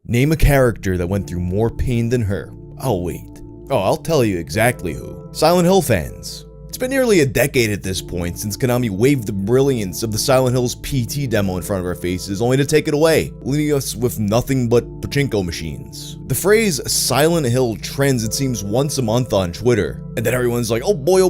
Name a character that went through more pain than her. Oh wait. Oh, I'll tell you exactly who. Silent Hill fans. It's been nearly a decade at this point since Konami waved the brilliance of the Silent Hill's PT demo in front of our faces, only to take it away, leaving us with nothing but pachinko machines. The phrase Silent Hill trends, it seems, once a month on Twitter, and then everyone's like, oh boy,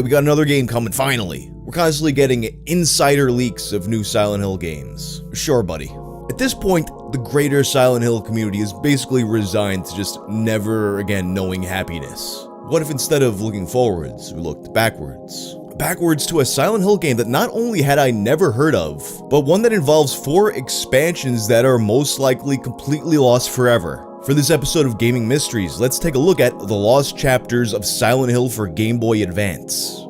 we got another game coming, finally. We're constantly getting insider leaks of new Silent Hill games. Sure, buddy. At this point, the greater Silent Hill community is basically resigned to just never again knowing happiness. What if instead of looking forwards, we looked backwards? Backwards to a Silent Hill game that not only had I never heard of, but one that involves 4 expansions that are most likely completely lost forever. For this episode of Gaming Mysteries, let's take a look at the lost chapters of Silent Hill for Game Boy Advance.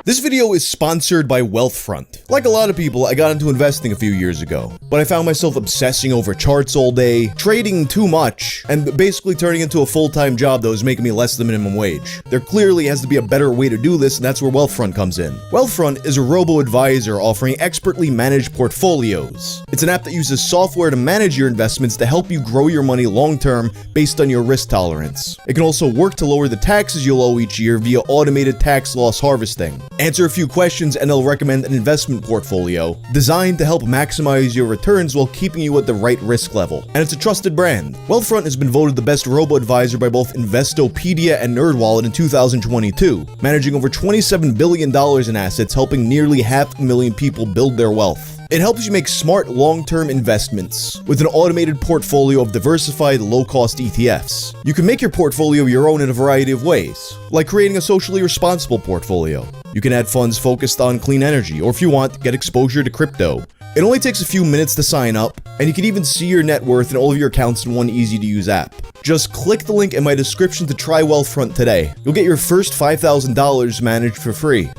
This video is sponsored by Wealthfront. Like a lot of people, I got into investing a few years ago, but I found myself obsessing over charts all day, trading too much, and basically turning into a full-time job that was making me less than minimum wage. There clearly has to be a better way to do this, and that's where Wealthfront comes in. Wealthfront is a robo-advisor offering expertly managed portfolios. It's an app that uses software to manage your investments to help you grow your money long-term based on your risk tolerance. It can also work to lower the taxes you'll owe each year via automated tax loss harvesting. Answer a few questions and they'll recommend an investment portfolio designed to help maximize your returns while keeping you at the right risk level. And it's a trusted brand. Wealthfront has been voted the best robo-advisor by both Investopedia and NerdWallet in 2022, managing over $27 billion in assets, helping nearly 500,000 people build their wealth. It helps you make smart long-term investments with an automated portfolio of diversified low-cost ETFs. You can make your portfolio your own in a variety of ways, like creating a socially responsible portfolio. You can add funds focused on clean energy, or if you want, get exposure to crypto. It only takes a few minutes to sign up, and you can even see your net worth and all of your accounts in one easy-to-use app. Just click the link in my description to try Wealthfront today. You'll get your first $5,000 managed for free.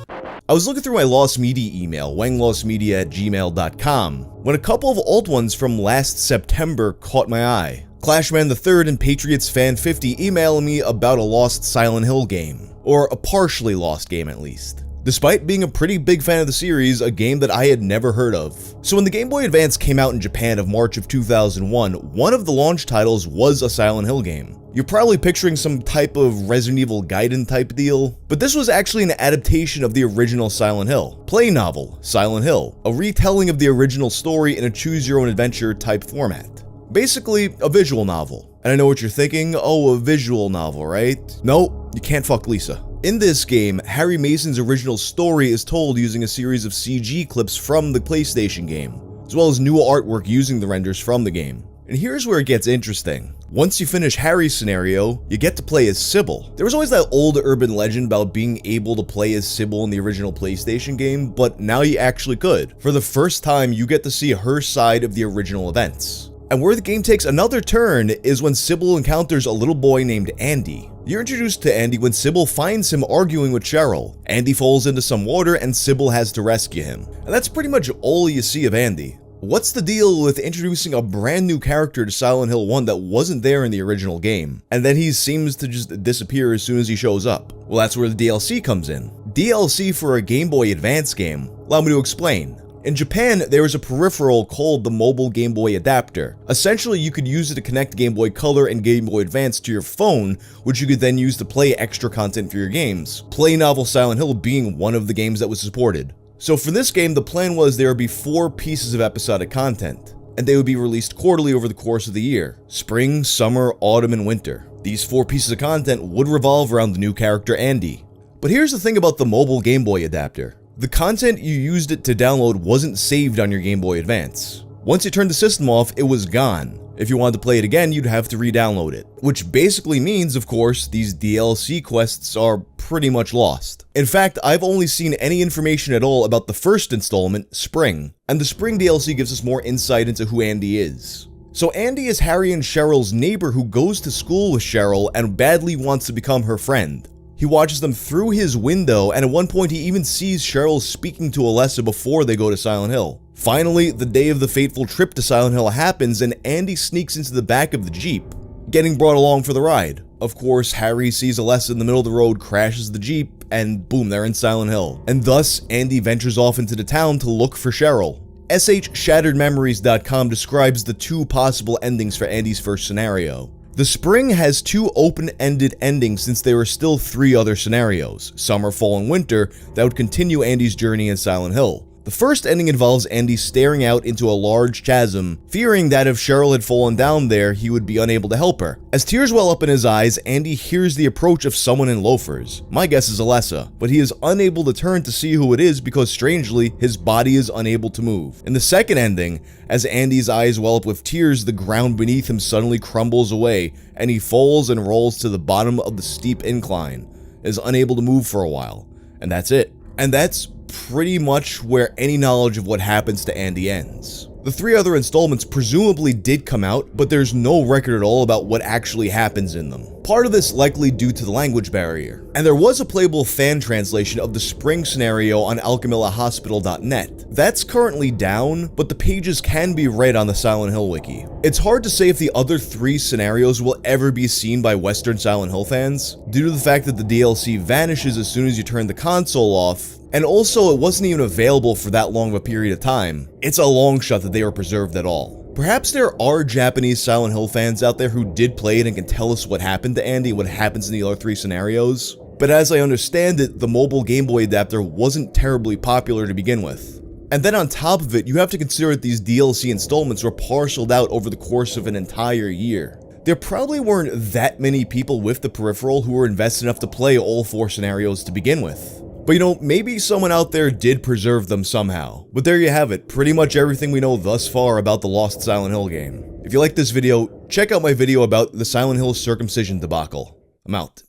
I was looking through my Lost Media email, wanglostmedia@gmail.com, when a couple of old ones from last September caught my eye. Clashman III and Patriots Fan 50 emailing me about a lost Silent Hill game, or a partially lost game at least. Despite being a pretty big fan of the series, a game that I had never heard of. So when the Game Boy Advance came out in Japan of March of 2001, one of the launch titles was a Silent Hill game. You're probably picturing some type of Resident Evil Gaiden type deal, but this was actually an adaptation of the original Silent Hill. Play novel, Silent Hill, a retelling of the original story in a choose-your-own-adventure type format. Basically, a visual novel. And I know what you're thinking, oh, a visual novel, right? No, you can't fuck Lisa. In this game, Harry Mason's original story is told using a series of CG clips from the PlayStation game, as well as new artwork using the renders from the game. And here's where it gets interesting. Once you finish Harry's scenario, you get to play as Sybil. There was always that old urban legend about being able to play as Sybil in the original PlayStation game, but now you actually could. For the first time, you get to see her side of the original events. And where the game takes another turn is when Sybil encounters a little boy named Andy. You're introduced to Andy when Sybil finds him arguing with Cheryl. Andy falls into some water and Sybil has to rescue him. And that's pretty much all you see of Andy. What's the deal with introducing a brand new character to Silent Hill 1 that wasn't there in the original game, and then he seems to just disappear as soon as he shows up? Well, that's where the DLC comes in. DLC for a Game Boy Advance game. Allow me to explain. In Japan, there is a peripheral called the Mobile Game Boy Adapter. Essentially, you could use it to connect Game Boy Color and Game Boy Advance to your phone, which you could then use to play extra content for your games. Play novel Silent Hill being one of the games that was supported. So for this game, the plan was there would be 4 pieces of episodic content, and they would be released quarterly over the course of the year. Spring, summer, autumn, and winter. These 4 pieces of content would revolve around the new character Andy. But here's the thing about the Mobile Game Boy Adapter. The content you used it to download wasn't saved on your Game Boy Advance. Once you turned the system off, it was gone. If you wanted to play it again, you'd have to re-download it. Which basically means, of course, these DLC quests are pretty much lost. In fact, I've only seen any information at all about the first installment, Spring. And the Spring DLC gives us more insight into who Andy is. So Andy is Harry and Cheryl's neighbor who goes to school with Cheryl and badly wants to become her friend. He watches them through his window, and at one point he even sees Cheryl speaking to Alessa before they go to Silent Hill. Finally, the day of the fateful trip to Silent Hill happens, and Andy sneaks into the back of the Jeep, getting brought along for the ride. Of course, Harry sees Alessa in the middle of the road, crashes the Jeep, and boom, they're in Silent Hill. And thus, Andy ventures off into the town to look for Cheryl. SHShatteredMemories.com describes the 2 possible endings for Andy's first scenario. The spring has 2 open-ended endings since there are still 3 other scenarios, summer, fall, and winter, that would continue Andy's journey in Silent Hill. The first ending involves Andy staring out into a large chasm, fearing that if Cheryl had fallen down there, he would be unable to help her. As tears well up in his eyes, Andy hears the approach of someone in loafers. My guess is Alessa, but he is unable to turn to see who it is because strangely, his body is unable to move. In the second ending, as Andy's eyes well up with tears, the ground beneath him suddenly crumbles away, and he falls and rolls to the bottom of the steep incline, is unable to move for a while. And that's it. And that's pretty much where any knowledge of what happens to Andy ends. The 3 other installments presumably did come out, but there's no record at all about what actually happens in them. Part of this likely due to the language barrier. And there was a playable fan translation of the spring scenario on alchemilahospital.net. That's currently down, but the pages can be read on the Silent Hill wiki. It's hard to say if the other 3 scenarios will ever be seen by Western Silent Hill fans, due to the fact that the DLC vanishes as soon as you turn the console off, and also it wasn't even available for that long of a period of time. It's a long shot that they were preserved at all. Perhaps there are Japanese Silent Hill fans out there who did play it and can tell us what happened to Andy, what happens in the other 3 scenarios, but as I understand it, the mobile Game Boy adapter wasn't terribly popular to begin with. And then on top of it, you have to consider that these DLC installments were parceled out over the course of an entire year. There probably weren't that many people with the peripheral who were invested enough to play all 4 scenarios to begin with. But you know, maybe someone out there did preserve them somehow. But there you have it, pretty much everything we know thus far about the Lost Silent Hill game. If you like this video, check out my video about the Silent Hill circumcision debacle. I'm out.